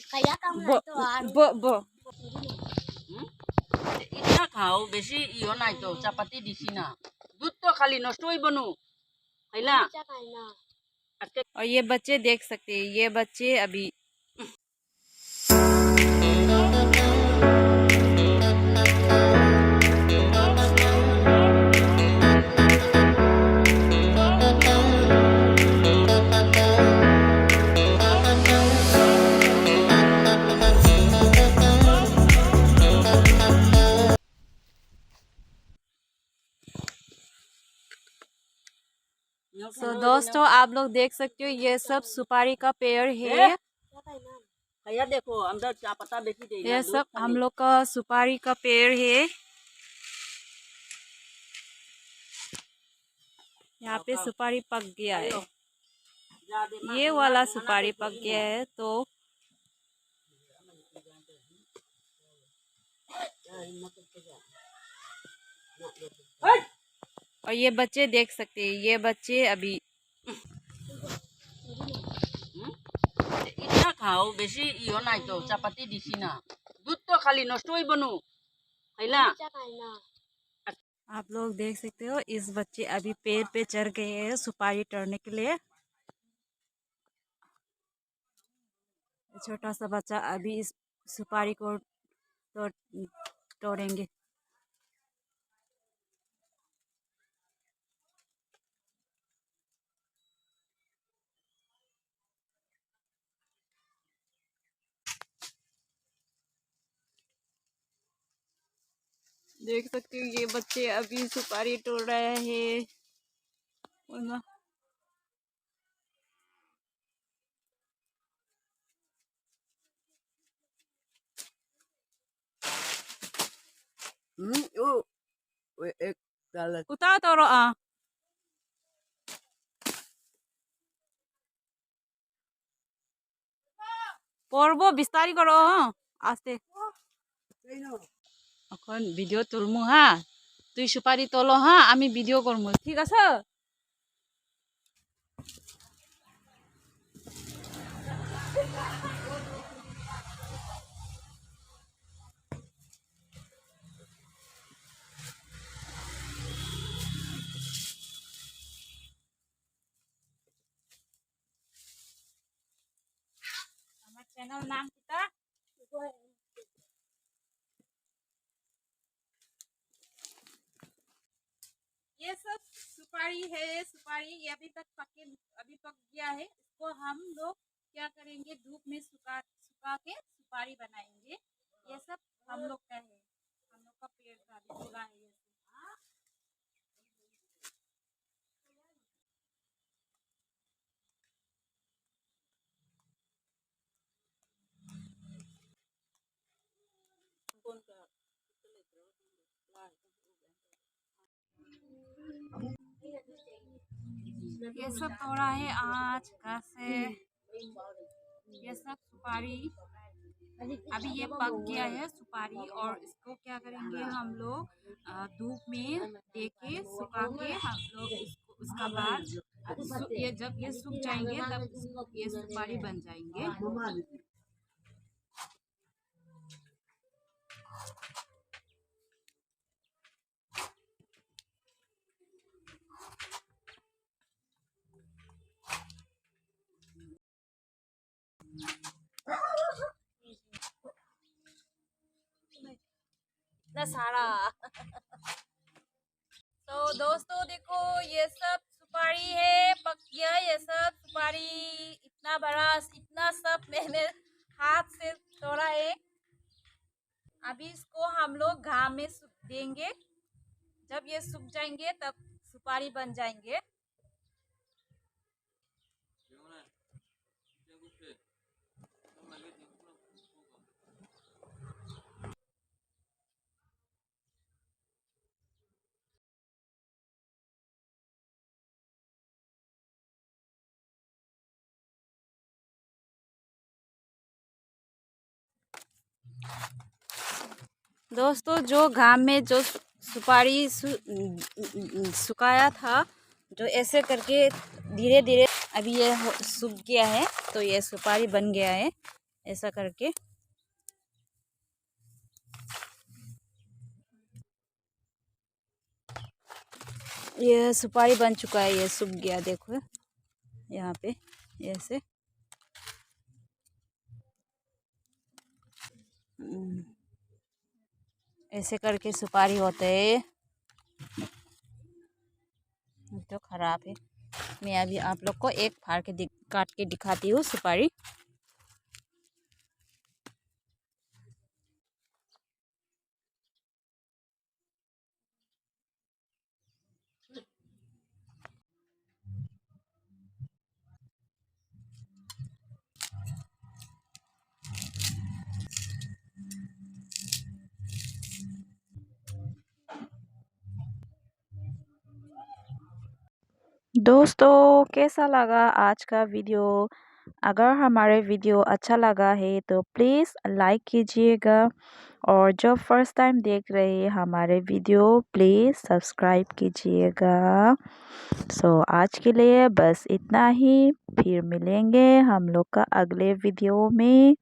Kaya kang Bo, ito ah. bo, bo. ইটা খাও বেশি ইও নাই তো চাপাতি দিছি না দুধ তো খালি নষ্ট হইব নু খাইলা আজকে और ये बच्चे देख सकते हैं, ये बच्चे अभी तो दोस्तों आप लोग देख सकते हो ये सब सुपारी का पेड़ है। भैया देखो अंदर क्या पता बेची दे ये सब हम लोग का सुपारी का पेड़ है। यहाँ पे सुपारी पक गया है, ये वाला सुपारी पक गया है। तो और ये बच्चे देख सकते हैं, ये बच्चे अभी ইটা খাও বেশি ইও নাই তো চাপাতি দিছি না দুধ তো খালি নষ্ট হইব নু খাইলা आप लोग देख सकते हो इस बच्चे अभी पेड़ पे चढ़ गए हैं सुपारी तोड़ने के लिए। छोटा सा बच्चा अभी इस सुपारी को तोड़ेंगे। देख सकते हो ये बच्चे अभी सुपारी तोड़ रहे हैं। उतार तोड़ो পড়বো বিস্তারি করো আস্তে এখন ভিডিও তুলমু হা তুই সুপারি তোলো হা আমি ভিডিও করমু ঠিক আছে। আমার চ্যানেল নাম কিটা ये सब सुपारी है। सुपारी ये अभी पक गया है। इसको हम लोग क्या करेंगे धूप में सुखा के सुपारी बनाएंगे। ये सब हम लोग का है, हम लोग का पेड़ का भी लगा है। ये सब तोड़ा है आज का से। ये सब सुपारी अभी ये पक गया है सुपारी और इसको क्या करेंगे हम लोग धूप में दे के सुखा के हम लोग इसको उसका बाद ये जब ये सूख जाएंगे तब ये सुपारी बन जाएंगे। सारा तो दोस्तों देखो ये सब सुपारी है पक गया। ये सब सुपारी इतना बड़ा इतना सब मैंने हाथ से तोड़ा है। अभी इसको हम लोग घाम में सूख देंगे। जब ये सूख जाएंगे तब सुपारी बन जाएंगे। दोस्तों जो घाम में जो सुपारी सुखाया था जो ऐसे करके धीरे धीरे अभी ये सूख गया है तो ये सुपारी बन गया है। ऐसा करके। ये सुपारी बन चुका है, ये सूख गया देखो यहाँ पे ऐसे। ऐसे करके सुपारी होते है। तो खराब है। मैं अभी आप लोग को एक फाड़ के काट के दिखाती हूँ सुपारी। दोस्तों कैसा लगा आज का वीडियो? अगर हमारे वीडियो अच्छा लगा है तो प्लीज़ लाइक कीजिएगा, और जो फर्स्ट टाइम देख रहे हैं हमारे वीडियो प्लीज़ सब्सक्राइब कीजिएगा। आज के लिए बस इतना ही, फिर मिलेंगे हम लोग का अगले वीडियो में।